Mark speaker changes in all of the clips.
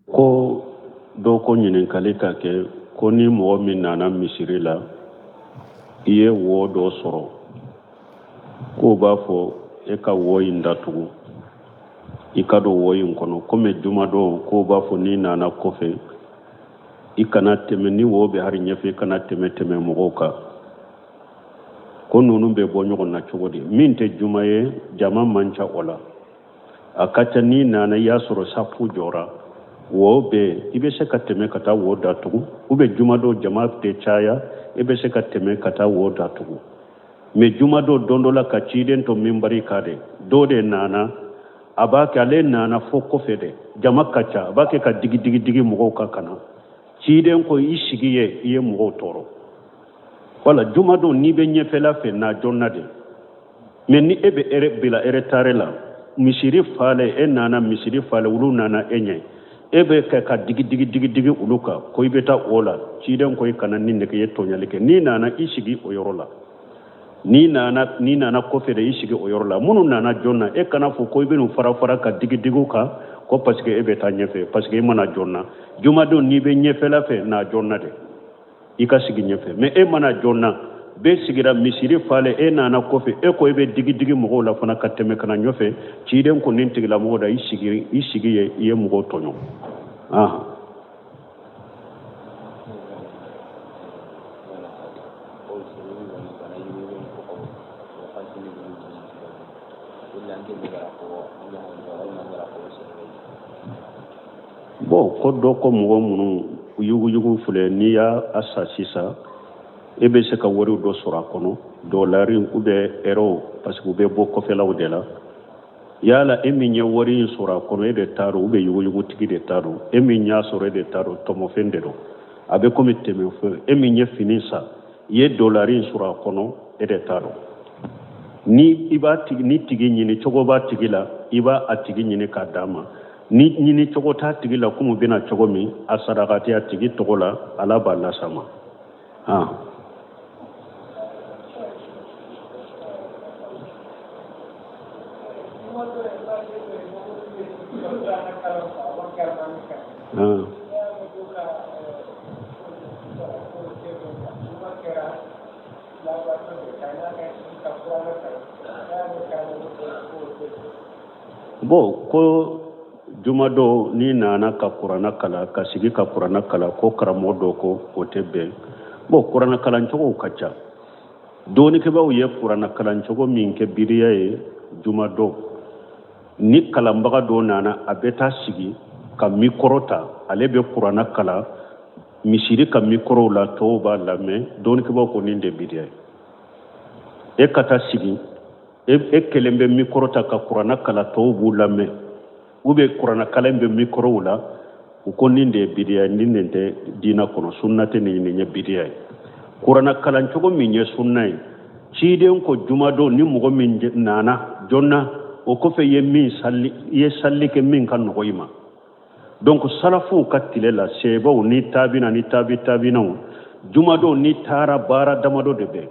Speaker 1: ko dɔ ko ɲininkali ka kɛ ko ni mɔgɔ min nana misiri la i ye wo dɔ sɔrɔ k'o b'a fɔ e ka wo in datugu i ka don wo in kɔnɔ komi jumadon k'o b'a fɔ n'i nana kɔfɛ i kana tɛmɛ ni wo bɛ hari ɲɛfɛ i kana tɛmɛ mɔgɔw kan ko ninnu bɛ bɔ ɲɔgɔn na cogo di min tɛ juma ye jama man ca o la a ka ca n'i nana i y'a sɔrɔ safu jɔra wo bɛ i bɛ se ka tɛmɛ ka taa wo datugu ou bien jumadon jama tɛ caya i bɛ se ka tɛmɛ ka taa wo datugu mais jumadon don dɔ la ka ciden to minbari kan de dɔ de nana a b'a kɛ ale nana fo kɔfɛ de jama ka ca a b'a kɛ ka digi mɔgɔw kan kana ciden ko i sigi ye i ye mɔgɔw tɔɔrɔ wala jumadon n'i bɛ ɲɛfɛla fɛ na jɔnna de mais ni e bɛ bila retard la misiri fale e nana misiri fale olu nana e ɲɛ e bɛ kɛ ka digi olu kan ko i bɛ taa o la ciden ko i kana ni nege ye tɔɲali kɛ n'i nana i sigi o yɔrɔ la n'i nana kɔfɛ de i sigi o yɔrɔ la minnu nana jɔnna e kana fɔ ko i bɛ n'u fara ka digiw kan ko parce que e bɛ taa ɲɛfɛ parce que e mana jɔnna jumadon n'i bɛ ɲɛfɛla fɛ na jɔnna de i ka sigi ɲɛfɛ mais e mana jɔnna bɛɛ sigira misiri fale e nana kɔfɛ e ko e bɛ digi mɔgɔw la fana ka tɛmɛ kana ɲɔfɛ ciden ko nin tigilamɔgɔ da i sigi ye i ye mɔgɔw tɔɲɔ bon ko dɔ ko mɔgɔ minnu yugu filɛ n'i y'a sa sisan e bɛ se ka wariw dɔ sɔrɔ a kɔnɔ dolari ou bien euro parce que u bɛ bɔ kɔfɛlaw de la yala e min ye wari in sɔrɔ a kɔnɔ e de t'a dɔn ou bien yugutigi de t'a dɔn e min y'a sɔrɔ e de t'a dɔn tɔmɔfɛn de don a bɛ komi tɛmɛfɛn e min ye fini san i ye dolari in sɔrɔ a kɔnɔ e de t'a dɔn ni tigi ɲini cogo b'a tigi la i b'a a tigi ɲini k'a d'a ma ni ɲini cogo t'a tigi la komi u bɛna cogo min a sarakati a tigi tɔgɔ la ala b'a lasa ma bon ko jumadon n'i nana ka kuranna kala ka sigi ka kuranna kala ko karamɔgɔ dɔ ko o tɛ bɛn bon kuranna kalancogow ka ca dɔɔnikɛbaaw ye kuranna kalancogo min kɛ biriya ye jumadon ni kalanbaga dɔ nana a bɛ taa sigi ka mikoro ta ale bɛ kuranna kala misiri ka mikorow la tɔw b'a lamɛn dɔɔnikɛbaaw ko nin de biriya ye e ka taa sigi e kelen bɛ mikoro ta ka kuranna kala tɔw b'u lamɛn ou bien kuranna kala bɛ mikorow la u ko nin de ye biriya ye nin de tɛ diina kɔnɔ sunna tɛ nin ye biriya ye kuranna kalancogo min ye sunna ye ciden ko jumadon ni mɔgɔ min nana jɔnna o kɔfɛ i ye salli kɛ min ka nɔgɔ i ma donc salafuw ka tile la sebaw ni taabina ni taabinaw jumadon ni taara baara damadɔ de bɛ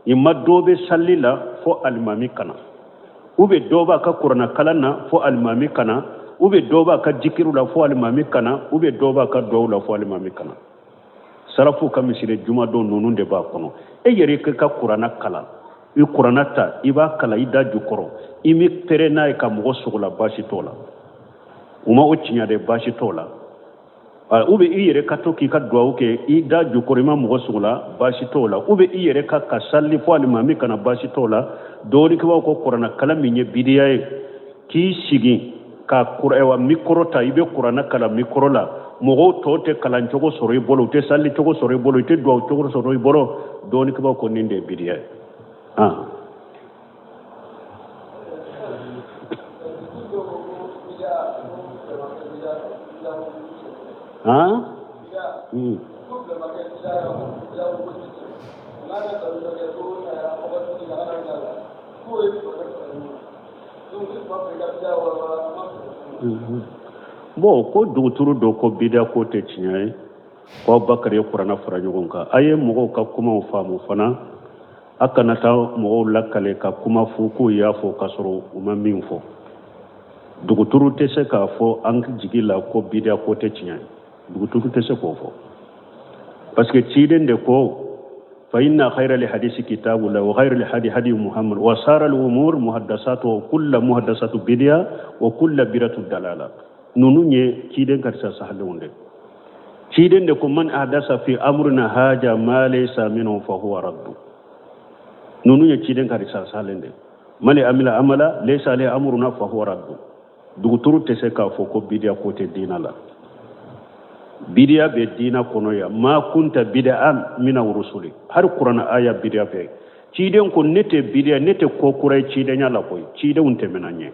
Speaker 1: i ma dɔ bɛ salli la fo alimami kana ou bien dɔ b'a ka kuranna kalan na fo alimami kana ou bien dɔ b'a ka jikiru la fo alimami kana ou bien dɔ b'a ka duwawu la fo alimami kana salafu ka misiri jumadon ninnu de b'a kɔnɔ e yɛrɛ i ka kuranna kala i kuranna ta i b'a kala i da jukɔrɔ i mi pere n'a ye ka mɔgɔ sogola baasi t'o la u ma o tiɲɛ de baasi t'o la ou bien i yɛrɛ ka to k'i ka duwawu kɛ i da jukɔrɔ i ma mɔgɔ sogola baasi t'o la ou bien i yɛrɛ ka salli fo alimami kana baasi t'o la dɔɔnikɛbaaw ko kuranna kala min ye bidiya ye k'i sigi ka mikoro ta i bɛ kuranna kala mikoro la mɔgɔw tɔw tɛ kalancogo sɔrɔ i bolo u tɛ sallicogo sɔrɔ i bolo u tɛ duwawucogo sɔrɔ i bolo dɔɔnikɛbaaw ko nin de ye bidiya ye bon ko duguturu dɔ ko bidiya ko tɛ tiɲɛ ye ko Bakari ye kuranna fara ɲɔgɔn kan a ye mɔgɔw ka kumaw faamu fana a kana taa mɔgɔw lakale ka kuma fɔ k'u y'a fɔ k'a sɔrɔ u ma min fɔ duguturu tɛ se k'a fɔ an jigi la ko bidiya ko tɛ tiɲɛ duguturu tɛ se k'o fɔ parce que ciden de ko fa inna khayra li hadisi kitabullah wa khayra li hadi muhammad wa sara al umur muhaddasatu wa kullu muhaddasatu bidiya wa kullu bidatu dalala nunu nye ciden karsa sahalunde ciden de ko man ahdasa fi amrina haja ma laysa minhu fa huwa radd nunu nye ciden karsa sahalunde mali amila amala laysa li amruna fa huwa radd duguturu tɛ se k'a fɔ ko bidiya ko tɛ diina la bidiya bɛ diina kɔnɔ ya ma kunta bid'a mina rusuli har kuranɛ aya bidiya bɛ ciden ko ne tɛ bidiya ne tɛ ko kura ye cidenya la koyi cidenw tɛmɛna ɲɛ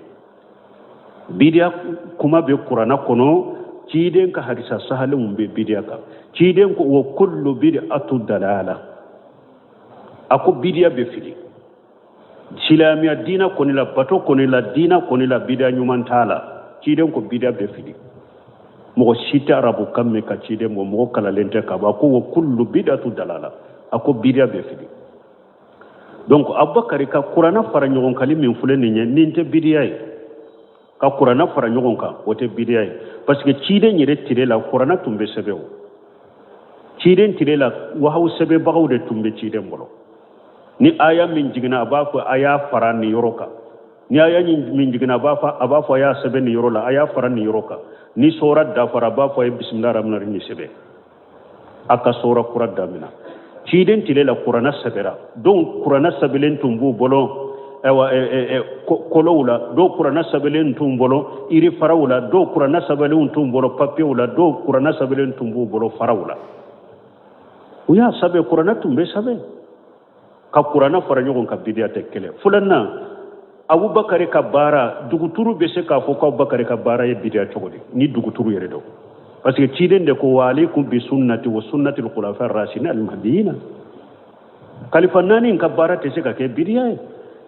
Speaker 1: bidiya kuma bɛ kuranɛ kɔnɔ ciden ka hadisa sahalenw bɛ bidiya kan ciden ko wa kullu bid'atu dalala a ko bidiya bɛ fili silamiya diina kɔni la bato kɔni la diina kɔni la bidiya ɲuman t'a la ciden ko bidiya bɛ fili mɔgɔ si tɛ arabu kan mɛn ka ciden bɔ mɔgɔ kalalen tɛ ka ban a ko wa kullu bid'atu dalala a ko bidiya bɛ fili donc abubakari ka kuranɛ fara ɲɔgɔn kan min filɛ nin ye nin tɛ bidiya ye ka kuranɛ fara ɲɔgɔn kan o tɛ bidiya ye parce que ciden yɛrɛ tile la kuranɛ tun bɛ sɛbɛn o ciden tile la wahaw sɛbɛnbagaw de tun bɛ ciden bolo ni aya min jiginna a b'a fɔ a y'a fara nin yɔrɔ kan ni aya min jiginna a b'a fɔ a y'a sɛbɛn nin yɔrɔ la a y'a fara nin yɔrɔ kan ni sora dafara a b'a fɔ a ye bisimilahi rahmani rahim sɛbɛn a ka sora kura damina ciden tile la kuranɛ sɛbɛra donc kuranɛ sɛbɛnlen tun b'u bolo kolow la dɔw kuranɛ sɛbɛnlen tun bolo yiri faraw la dɔw kuranɛ sɛbɛnlen tun bolo papiyew la dɔw kuranɛ sɛbɛnlen tun b'u bolo faraw la u y'a sɛbɛn kuranɛ tun bɛ sɛbɛn ka kuranɛ fara ɲɔgɔn kan bidiya tɛ kɛlɛ filanan abubakari ka baara duguturu bɛ se k'a fɔ ko abubakari ka baara ye bidiya cogo di ni duguturu yɛrɛ don parce que ciden de ko wa alaykum bi sunnati wa sunnati al khulafa ar-rashidin al-mahdiyyin kalifa naani ka baara tɛ se ka kɛ bidiya ye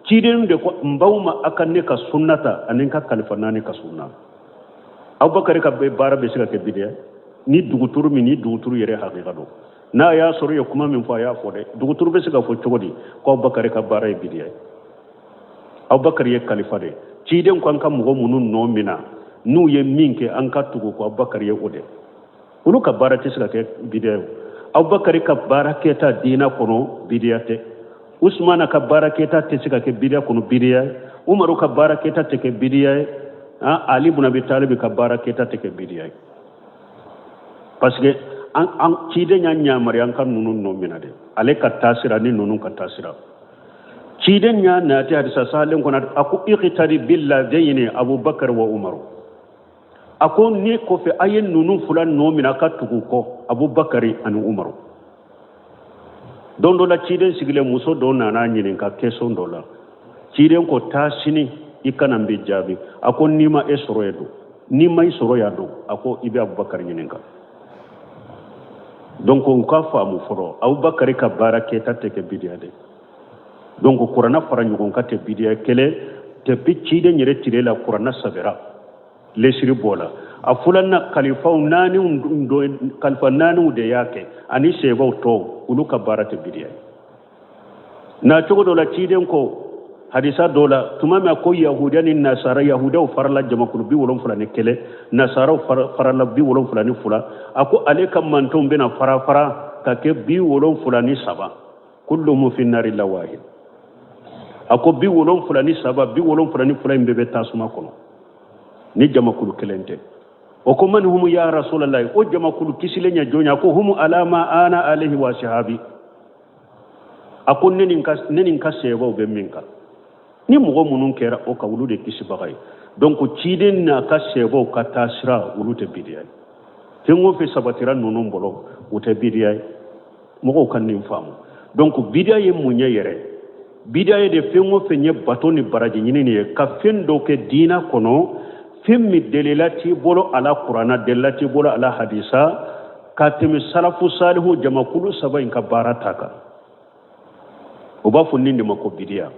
Speaker 1: ciden de ko n baw ma a ka ne ka sunnata ani ka kalifa naani ka sunna abubakari ka baara bɛ se ka kɛ bidiya ni duguturu min ni duguturu yɛrɛ hakika don n'a y'a sɔrɔ ye kuma min fɔ a y'a fɔ dɛ duguturu bɛ se ka fɔ cogo di ko abubakari ka baara ye bidiya ye abubakari ye kalifa de ciden ko an ka mɔgɔ minnu nɔ minna n'u ye min kɛ an ka tugu ko abubakari ye o de olu ka baara tɛ se ka kɛ bidiya ye abubakari ka baara kɛta diina kɔnɔ bidiya tɛ usmana ka baara kɛta tɛ se ka kɛ bidiya kɔnɔ bidiya ye umaru ka baara kɛta tɛ kɛ bidiya ye ali ibn abi talib ka baara kɛta tɛ kɛ bidiya ye parce que an ciden y'a ɲamari an ka ninnu nɔ minna de ale ka taasira ni ninnu ka taasira ciden y'a naati hadisa sahalen kɔnɔ a ko iqtadi billadayni abubakar wa umaru a ko ni kɔfɛ a ye ninnu fila nɔ minna a ka tugu kɔ abubakari ani umaru don dɔ la ciden sigilen muso dɔ nana ɲininka question dɔ la ciden ko taa sini i kana n bɛ jaabi a ko n'i ma e sɔrɔ ye don n'i ma i sɔrɔ ya don a ko i bɛ abubakari ɲininka donc u ka faamu fɔlɔ abubakari ka baara kɛta tɛ kɛ bidiya de donc kuranɛ fara ɲɔgɔn kan tɛ bidiya kɛlɛ depuis ciden yɛrɛ tile la kuranɛ sɛbɛra lesiri bɔ la a filanan kalifa naaniw de y'a kɛ ani sebaw tɔw olu ka baara tɛ bidiya ye na cogo dɔ la ciden ko hadisa dɔ la tuma min ko yahudiya ni nasara yahudaw farala jamakulu 70 ni kɛlɛ nasaraw farala 72 ni fila a ko ale ka mantonw bɛna fara ka kɛ 73 kulluhum fi nari la wahid a ko 73 ni 72 ni fila in bɛɛ bɛ tasuma kɔnɔ ni jamakulu kelen tɛ o ko man hum ya rasulallah o jamakulu kisilen ɲɛ jɔnya ko hum alama ana alayhi wa sahabi a ko ne nin ka sebaw bɛ min kan ni mɔgɔ minnu kɛra o ka olu de kisibaga ye donc ciden n'a ka sebaw ka taasira olu tɛ bidiya ye fɛn o fɛn sabatira ninnu bolo o tɛ bidiya ye mɔgɔw ka nin faamu donc bidiya ye mun ye yɛrɛ bidiya ye de fɛn o fɛn ye bato ni baraji ɲinini ye ka fɛn dɔ kɛ diina kɔnɔ fɛn min delila t'i bolo ala kuranna delila t'i bolo ala hadisa ka tɛmɛ salafu salihu jamakulu 3 in ka baara ta kan o b'a fɔ nin de ma ko bidiya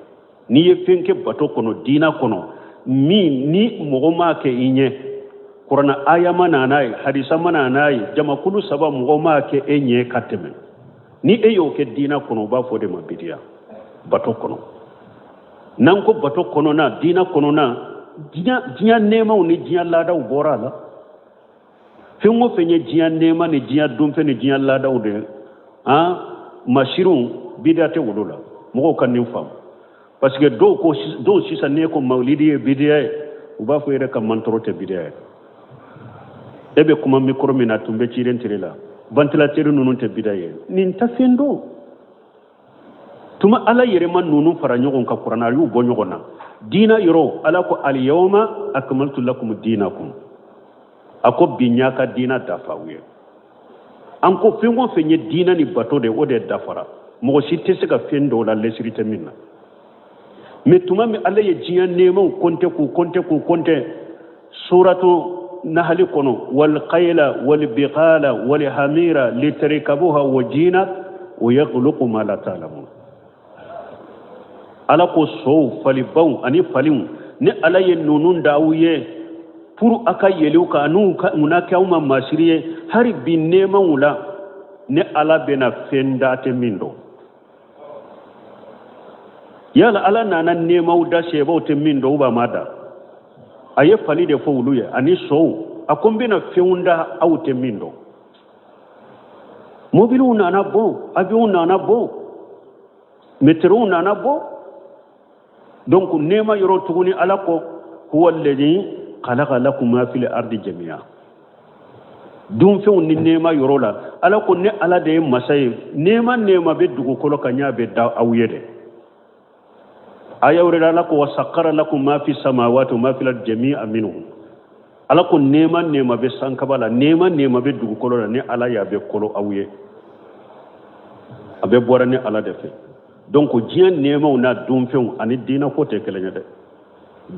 Speaker 1: n'i ye fɛn kɛ bato kɔnɔ diina kɔnɔ min ni mɔgɔ m'a kɛ i ɲɛ kuranna aya ma na n'a ye hadisa ma na n'a ye jamakulu 3 mɔgɔ m'a kɛ e ɲɛ ka tɛmɛ ni e y'o kɛ diina kɔnɔ o b'a fɔ de ma bidiya bato kɔnɔ n'an ko bato kɔnɔna diina kɔnɔna diɲɛ nɛɛmaw ni diɲɛ laadaw bɔra a la fɛn o fɛn ye diɲɛ nɛɛma ni diɲɛ donfɛn ni diɲɛ laadaw de masirinw bidiya tɛ wolo la mɔgɔw ka nin faamu parce que dɔw sisan n'i ko mawulidi ye bidiya ye u b'a fɔ yɛrɛ ka mantɔrɔ tɛ bidiya ye e bɛ kuma mikoro min na tun bɛ cilen tere la ventilateur ninnu tɛ bidiya ye nin tɛ fɛn dɔn tuma ala yɛrɛma ninnu fara ɲɔgɔn kan kuranna a y'u bɔ ɲɔgɔn na diina yɔrɔ ala ko alyawma akmaltu lakum dinakum a ko bi n y'a ka diina dafa aw ye an ko fɛn o fɛn ye diina ni bato de o de dafara mɔgɔ si tɛ se ka fɛn dɔw la lɛsiri tɛ min na mais tuma min ala ye diɲɛ nɛɛmaw k'u kɔnte suratu nahali kɔnɔ walqayla walbiqala walhamira litarkabuha wa jinat wa yakhluqu ma la ta'lamun ala ko sow falibaw ani faliw ni ala ye nunun da aw ye pour aka yeliw ka anu una kɛ aw ma masiri ye hari bi nɛɛmaw la ni ala bɛna fɛn da tɛ min dɔn yala ala nana nɛɛmaw da sɛbaw tɛ min dɔn u b'a ma da a ye fali de fɔ olu ye ani sow a ko n bɛna fɛnw da aw tɛ min dɔn mobiliw nana bɔ avion nana bɔ météow nana bɔ donc nɛɛma yɔrɔ tuguni ala ko huwa alladhi khalaqa lakum ma fil ardi jami'a dunfɛnw ni nɛɛma yɔrɔ la ala ko ne ala de ye masa ye nɛɛma bɛ dugukolo kan ɲa bɛ da aw ye dɛ aya wɛrɛ ala ko wasakkara lakum ma fi samawati wa ma fil ardi jami'a minhu ala ko nɛɛma bɛ sankaba la nɛɛma bɛ dugukolo la ni ala y'a bɛ kolo aw ye a bɛ bɔra ni ala de fɛ donc diɲɛ nɛɛmaw n'a dunfɛnw ani diina ko tɛ kelen ye dɛ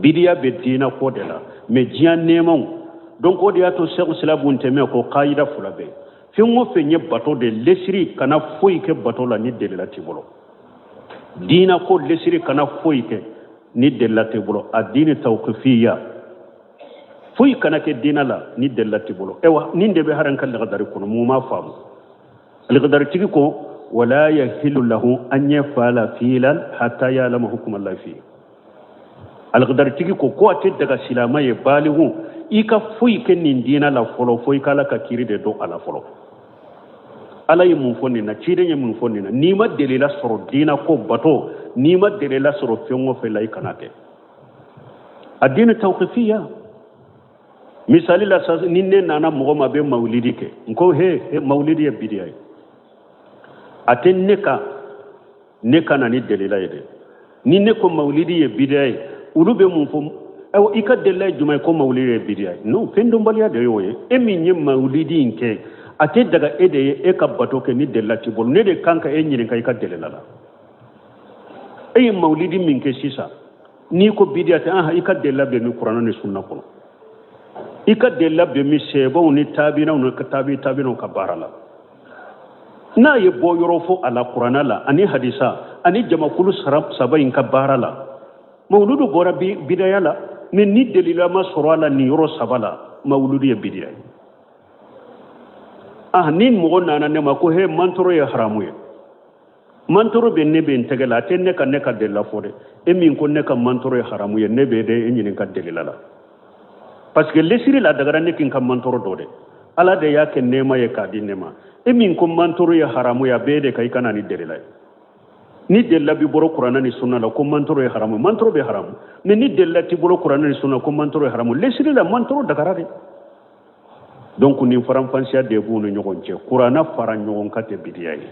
Speaker 1: bidiya bɛ diina ko de la mais diɲɛ nɛɛmaw donc o de y'a to sɛku silabu ntɛmɛ ko kayida fila bɛ fɛn o fɛn ye bato de lesiri kana foyi kɛ bato la ni delila t'i bolo diina ko lesiri kana foyi kɛ ni delila t'i bolo a diini tawqifiya foyi kana kɛ diina la ni delila t'i bolo ewa nin de bɛ haran ka lagadari kɔnɔ mun ma faamu lagadaritigi ko ولا يحل له أن يفعل فعلا حتى يعلم حكم الله فيه الغدرتيكي كو اتي daga silama ye baligu ika foyi ke nin dina la folo foyi kala ka kiri de do ala folo ala ye mun fonni na cide ye mun fonni na ni ma delila soro dina ko bato ni ma delila soro fengo fe lay kanate adina tawqifiya misali la sa ni ne nana mo ma be mawlidi ke ko he mawlidi ya bidiya ate neka na ni delila ye de ni ne ko mawlidi ye bidiya ye ulu be mun fo aw ika delila jumay ko mawlidi ye bidiya non fendo baliya de yo ye e min ye mawlidi nke ate daga ede ye e ka bato ke ni delila ti bol ne de kanka e nyini kai ka delila la e mawlidi min ke sisa ni ko bidiya ta ika delila be mi qur'an ni sunna ko ika delila be mi sebo ni tabina no ka tabina ka barala n'a ye bɔ yɔrɔ fɔ a la kuranna la ani hadisa ani jamakulu saba in ka baara la mawuludu bɔra bidaya la mais ni delila ma sɔrɔ a la nin yɔrɔ saba la mawuludu ye bidiya ye ni mɔgɔ nana ne ma ko he mantoro ye haramu ye mantoro bɛ ne bɛ n tɛgɛ la a tɛ ne ka delila fɔ dɛ e min ko ne ka mantoro ye haramu ye ne bɛ de e ɲini ka delila la parce que lesiri la dagara ne kin ka mantoro dɔ dɛ ala de y'a kɛ nɛɛma ye k'a di ne ma e min ko mantoro ye haramu ya bɛɛ de ka i kana ni delila ye ni delila bi bɔra kuranna ni sunna la ko mantoro ye haramu mantoro bɛ haramu mais ni delila ti bɔra kuranna ni sunna ko mantoro ye haramu lesiri la mantoro dagara de donc nin faranfasiya de b'u ni ɲɔgɔn cɛ kuranna fara ɲɔgɔn ka tɛ bidiya ye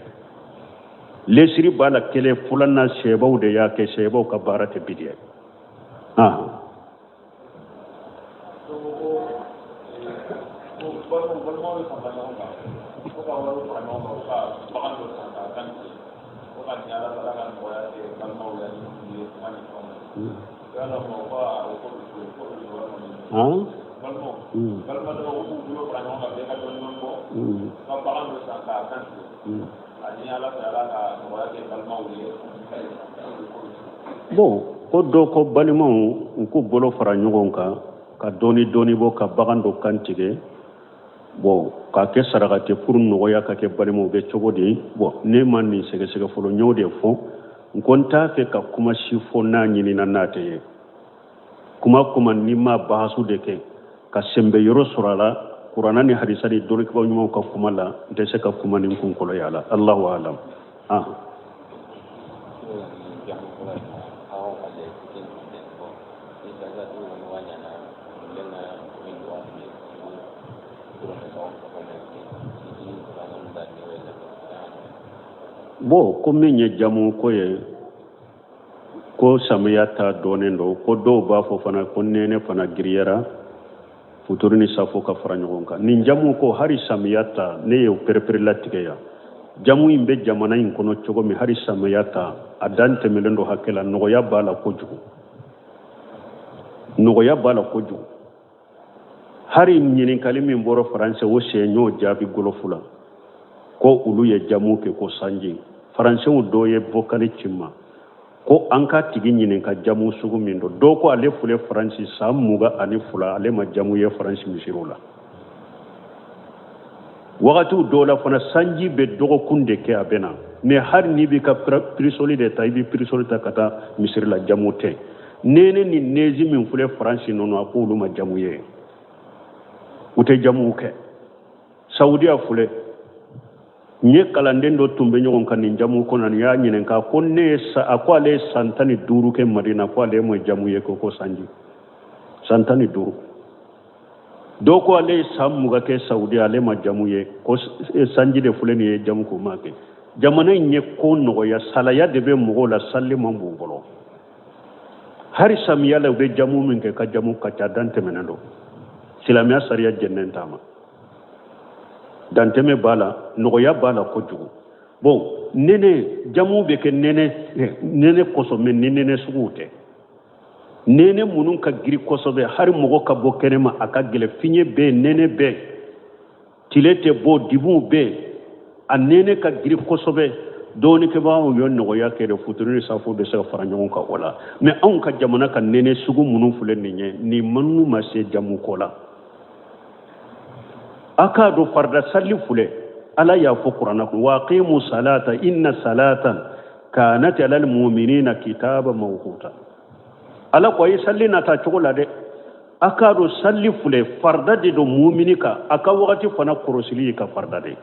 Speaker 1: lesiri b'a la kelen filanan sɛbaw de y'a kɛ sɛbaw ka baara tɛ bidiya ye bon ko dɔ ko balimaw k'u bolo fara ɲɔgɔn kan ka dɔɔni bɔ ka bagan dɔ kan tigɛ bon k'a kɛ sarakati pour nɔgɔya ka kɛ balimaw bɛ cogo di bon ne ma nin sɛgɛsɛgɛ fɔlɔ n y'o de fɔ n ko n t'a fɛ ka kuma si fɔ n'a ɲinina n'a tɛ ye kuma ni ma bahasu de ke ka sembe yoro surala qur'ana ni hadisa di dole ko nyuma ka kuma la de se ka kuma ni kun ko yala Allahu alam bo ko min ye jamu ko ye ko samiyata donen do ko do ba fo fana ko nene fana giriyara futurni safo ka fara ɲɔgɔn kan nin jamu ko hari samiyata ne ye perepere latigɛ ya jamu in bɛ jamana in kɔnɔ cogo min hari samiyata a dan tɛmɛlen do hakɛ la nɔgɔya b'a la kojugu nɔgɔya b'a la kojugu hari ɲininkali min bɔra faransɛ o sɛ y'o jaabi golofu la ko olu ye jamu kɛ ko sanji faransɛw dɔ ye vocali cima ko an ka tigi ɲininka jamu sugu min do dɔw ko ale fule faransi san 22 ale ma jamu ye faransi misiriw la wagatiw dɔw la fana sanji bɛ dɔgɔkun de kɛ a bɛ na mais hari n'i b'i ka pirisoli de ta i bɛ pirisoli ta ka taa misiri la jamu tɛ nene ni nezi min fule faransi nɔnɔ a ko olu ma jamu ye u tɛ jamu kɛ saudiya fule nye kalanden dɔ tun bɛ ɲɔgɔn kan nin jamu kɔnɔ nin y'a ɲininka ko a ko ale ye san 15 kɛ madina ko ale ma jamu ye ko sanji san 15 dɔw ko ale ye san 20 kɛ saudiya ale ma jamu ye ko sanji de filɛ nin ye jamu ko ma kɛ jamana in ye ko nɔgɔya salaya de bɛ mɔgɔw la sali man b'u bolo hari samiya la u bɛ jamu min kɛ ka jamu ka ca dan tɛmɛnen do silamɛya sariya jɛnnen t'a ma dantɛmɛ b'a la nɔgɔya b'a la kojugu bon nene jamu bɛ kɛ nene kosɔn mais ni nene suguw tɛ nene minnu ka giri kosɛbɛ hari mɔgɔ ka bɔ kɛnɛma a ka gɛlɛ fiɲɛ bɛ yen nene bɛ yen tile tɛ bɔ dibuw bɛ yen a nene ka giri kosɛbɛ dɔɔnikɛbagaw ye nɔgɔya kɛ de futuri ni safo bɛ se ka fara ɲɔgɔn kan o la mais anw ka jamana ka nene sugu minnu filɛ nin ye nin minnu ma se jamu ko la aka do farda salli fule ala ya fo qur'ana ko waqimu salata inna salatan kanat alal mu'minina kitaba mawquta ala ko yi salli na ta cogo la de aka do salli fule farda de do mu'minika aka wakati fana korosili ka farda de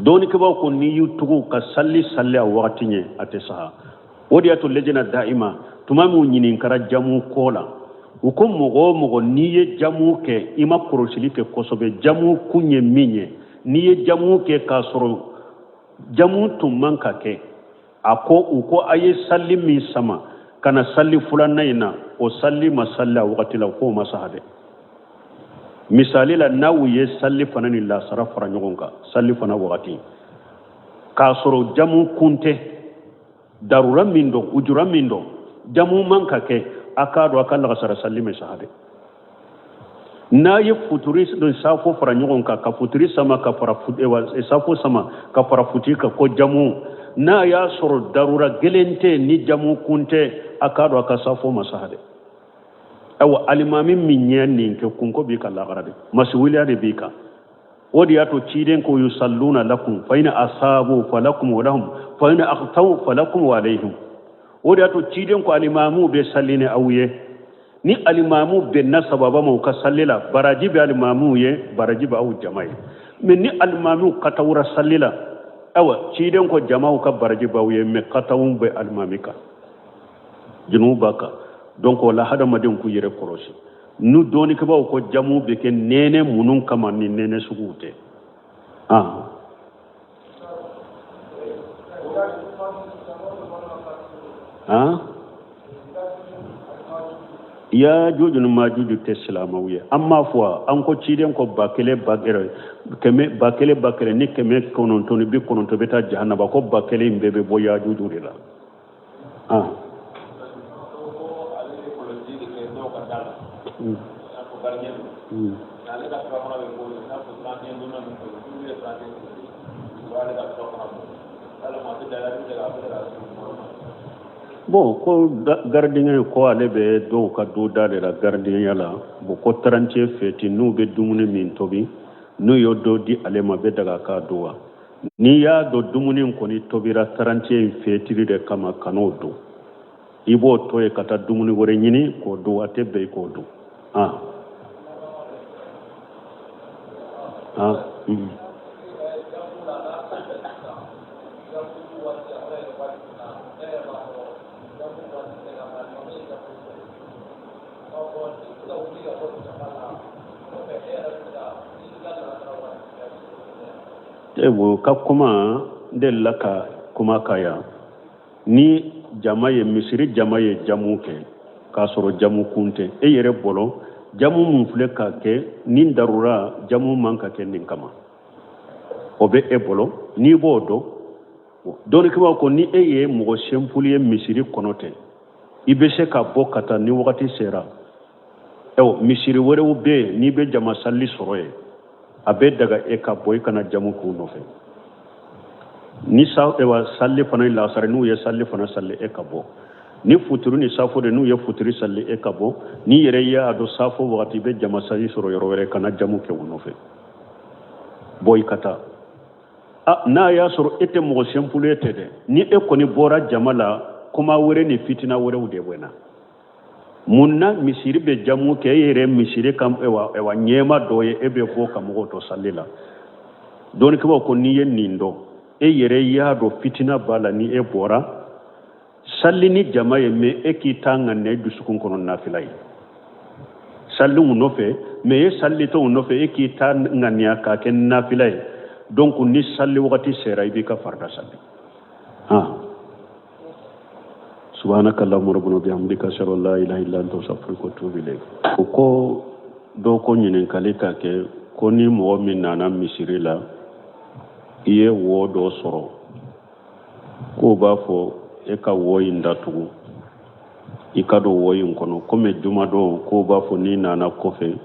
Speaker 1: doni ke ba ko ni yutugo ka salli a wakati nye atesa wadiyatul lejna daima tumamu nyinin kara jamu kola uko mogo ni ye jamu ke ima korosili ke kosobe jamu kunye minye ni ye jamu ke ka soro jamu tumman ka ke ako uko aye salli mi sama kana salli fulanna ina o salli masalla wakati la ko masahade misali la nawu ye salli fanani la sara fara ɲɔgɔn salli fana wakati ka soro jamu kunte darura min do ujura min do jamu man ka ke akado akalla sara salli me sahade na ye futuri don safo fara ɲɔgɔn ka futuri sama ka fara safo sama ka fara futi ka ko jamu na ya soro darura gelente ni jamu kunte akado aka safo masahade awa alimami min ɲɛ nin kɛ kunko bi ka lagara de masuwiliya de bi kan o de y'a to ciden ko yusalluna lakum fa ina asabu falakum wa lahum fa ina akhtaw falakum wa alayhim o de y'a to ciden ko alimamu bɛ salli ni aw ye ni alimamu bɛnna sababa ma u ka salli la baraji bɛ alimamu ye baraji bɛ aw jama ye mais ni alimamu katawura salli la awa ciden ko jamaw ka baraji b'aw ye mais katawu bɛ alimami kan junubu b'a kan donc wala hadamaden ku yɛrɛ kɔlɔsi nu dɔɔni kɛbaaw ko jamu bɛ kɛ nɛnɛ minnu kama ni nɛnɛ suguw tɛ ya juju ni majuju tɛ silamaw ye an m'a fɔ an ko ciden ko ba kelen ni 990 bɛ taa jahanaba ko ba kelen in bɛɛ bɛ bɔ ya juju de la bon ko gardien ko ale bɛ dɔw ka do da de la gardien la bon ko 30 feti n'u bɛ dumuni min tobi n'u y'o do di ale ma bɛ daga ka do wa n'i y'a dɔn dumuni kɔni tobira 30 fetiri de kama kan'o do i b'o to ye ka taa dumuni wɛrɛ ɲini k'o dun a tɛ bɛn i k'o dun ka kuma delila ka kuma ka yan ni jama ye misiri jama ye jamu kɛ k'a sɔrɔ jamu kun tɛ e yɛrɛ bolo jamu mun filɛ ka kɛ nin darura jamu man ka kɛ nin kama o bɛ e bolo n'i b'o dɔn dɔnnikɛlaw ko ni e ye mɔgɔ sɛnpuli ye misiri kɔnɔ tɛ i bɛ se ka bɔ ka taa ni wagati sera misiri wɛrɛw bɛ yen n'i bɛ jama sali sɔrɔ yen a bɛ daga e ka bɔ i kana jamu k'u nɔfɛ ni sali fana ye lasara n'u ye sali fana sali e ka bɔ ni futuru ni safo de n'u ye futuri sali e ka bɔ ni yɛrɛ ye a dɔn safo wagati i bɛ jama sali sɔrɔ yɔrɔ wɛrɛ kana jamu kɛ u nɔfɛ bɔ i ka taa n'a y'a sɔrɔ e tɛ mɔgɔ sɛnpulu tɛ dɛ ni e kɔni bɔra jama la kuma wɛrɛ ni fitina wɛrɛw de bɛ na mun na misiri bɛ jamu kɛ e yɛrɛ misiri ka ɲɛma dɔ ye e bɛ bɔ ka mɔgɔw to sali la dɔnnikɛlaw ko n'i ye nin dɔn e yɛrɛ y'a dɔn fitina b'a la ni e bɔra sali ni jama ye mɛ e k'i ta ŋaniya dusukun kɔnɔ nafila ye sali mun nɔfɛ mɛ e sali tɛ o nɔfɛ e k'i ta ŋaniya k'a kɛ nafila ye donc ni sali wagati sera i b'i ka farida sali subhanaka allahumma rabbana bihamdika ashhadu an la ilaha illa anta astaghfiruka wa atubu ilayk ko dɔw ko ɲininkali ka kɛ ko ni mɔgɔ min nana misiri la i ye wo dɔ sɔrɔ k'o b'a fɔ e ka wo in datugu i ka don wo in kɔnɔ komi jumadon k'o b'a fɔ n'i nana kɔfɛ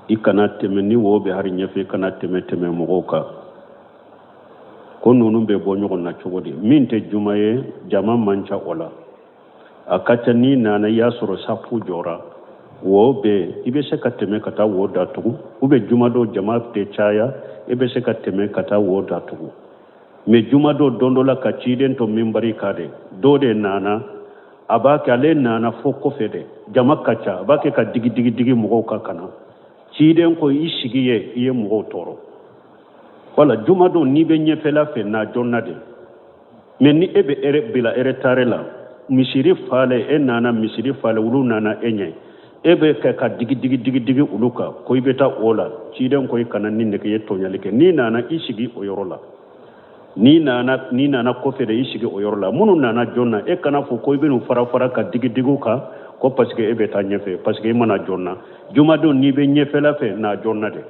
Speaker 1: i kana tɛmɛ ni wo bɛ hari ɲɛfɛ i kana tɛmɛ mɔgɔw kan ko ninnu bɛ bɔ ɲɔgɔn na cogo di min tɛ juma ye jama man ca o la a ka ca n'i nana i y'a sɔrɔ safu jɔra wo bɛ i bɛ se ka tɛmɛ ka taa wo datugu ou bien jumadon jama tɛ caya i bɛ se ka tɛmɛ ka taa wo datugu mɛ jumadon don dɔ la ka ciden to minbari kan de dɔ de nana a b'a kɛ ale nana fo kɔfɛ dɛ jama ka ca a b'a kɛ ka digi mɔgɔw ka kana ciden ko i sigi ye i ye mɔgɔw tɔɔrɔ wala jumadon n'i bɛ ɲɛfɛla fɛ na jɔnna de mɛ ni e bɛ bila eretare la misiri fale e nana misiri fale olu nana e ɲɛ e bɛ kɛ ka digi olu kan ko i bɛ taa o la ciden ko i kana ni nege ye tɔɲali kɛ n'i nana i sigi o yɔrɔ la n'i nana kɔfɛ de i sigi o yɔrɔ la minnu nana jɔnna e kana fɔ ko i bɛ n'u fara ka digiw kan ko parce que e bɛ taa ɲɛfɛ parce que i mana jɔnna jumadon n'i bɛ ɲɛfɛla fɛ na jɔnna de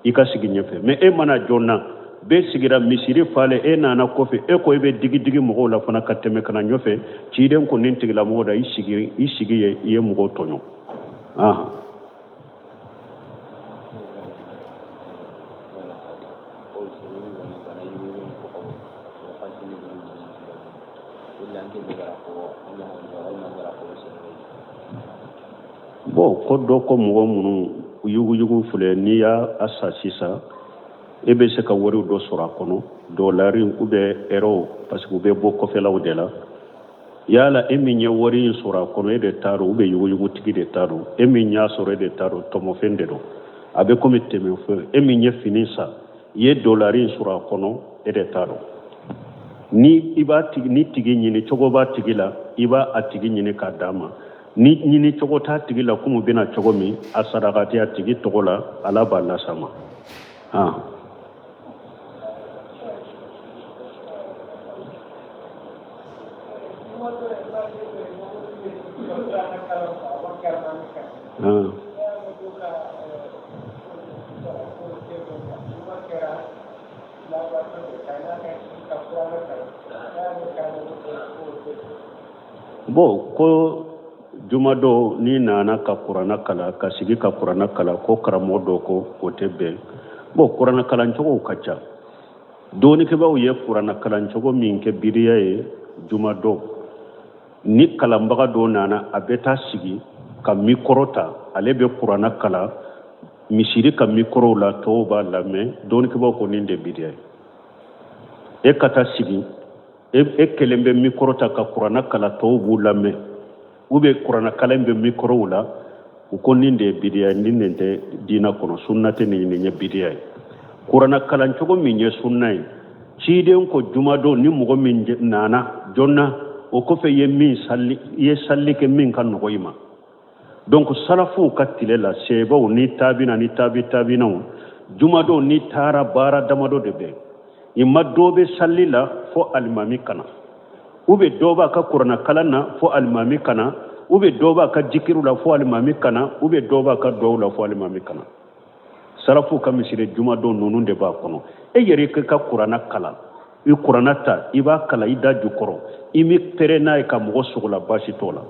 Speaker 1: i ka sigi ɲɛfɛ mɛ e mana jɔnna bɛɛ sigira misiri fale e nana kɔfɛ e ko i bɛ digi mɔgɔw la fana ka tɛmɛ ka na ɲɔfɛ ciden ko nin tigilamɔgɔ da i sigi ye i ye mɔgɔw tɔɲɔ bon ko dɔ ko mɔgɔ minnu yugu filɛ n'i y'a sa sisan e bɛ se ka wariw dɔ sɔrɔ a kɔnɔ dɔlari ou bien euro parce que u bɛ bɔ kɔfɛlaw de la yala e min ye wari in sɔrɔ a kɔnɔ e de t'a dɔn ou bien yuguyugutigi de t'a dɔn e min y'a sɔrɔ e de t'a dɔn tɔmɔfɛn de don a bɛ komi tɛmɛfɛn e min ye fini san i ye dɔlari in sɔrɔ a kɔnɔ e de t'a dɔn ni tigi ɲini cogo b'a tigi la i b'a a tigi ɲini k'a d'a ma ni ɲini cogo t'a tigi la komi u bɛna cogo min a sarakati a tigi tɔgɔ la ala b'a lasa ma bon ko jumadon n'i nana ka kuranna kala ka sigi ka kuranna kala ko karamɔgɔ dɔ ko o tɛ bɛn bon kuranna kalancogow ka ca dɔɔnikɛbaaw ye kuranna kalancogo min kɛ biriya ye jumadon ni kalanbaga dɔ nana a bɛ taa sigi ka mikoro ta ale bɛ kuranna kala misiri ka mikorow la tɔw b'a lamɛn dɔɔnikɛbaaw ko nin de biriya ye e ka taa sigi e kelen bɛ mikoro ta ka kuranna kala tɔw b'u lamɛn u bɛ kuranna kalan bɛ mikorow la u ko nin de ye bidiya ye nin de tɛ diina kɔnɔ sunna tɛ nin ye bidiya ye kuranna kalan cogo min ye sunna ye ciden ko jumadon ni mɔgɔ min nana jɔnna o kɔfɛ i ye salli kɛ min ka nɔgɔ i ma donc salafuw ka tile la sebaw ni taabina ni taabinaw jumadon ni taara baara damadɔ de bɛ i ma dɔ bɛ salli la fo alimami kana ou bien dɔ b'a ka kuranna kalan na fo alimami kana ou bien dɔ b'a ka jikiru la fo alimami kana ou bien dɔ b'a ka duwawu la fo alimami kana salafuw ka misiri jumadon ninnu de b'a kɔnɔ e yɛrɛ i ka kuranna kalan i kuranna ta i b'a kalan i da jukɔrɔ i mi pɛrɛn n'a ye ka mɔgɔ sogola baasi t'o la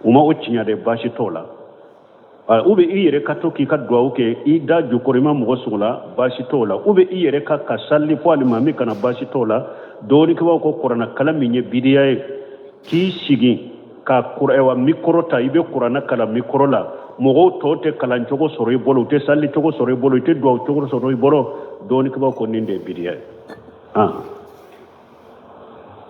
Speaker 1: u ma o tiɲɛ de baasi t'o la ou bien i yɛrɛ ka to k'i ka duwawu kɛ i da jukɔrɔ i ma mɔgɔ sogola baasi t'o la ou bien i yɛrɛ ka salli fo alimami kana baasi t'o la dɔɔninkɛbaw ko kuranna kalan min ye bidiya ye k'i sigi ka mikoro ta i bɛ kuranna kalan mikoro la mɔgɔw tɔw tɛ kalan cogo sɔrɔ i bolo u tɛ salli cogo sɔrɔ i bolo u tɛ duwawu cogo sɔrɔ i bolo dɔɔninkɛbaw ko nin de ye bidiya ye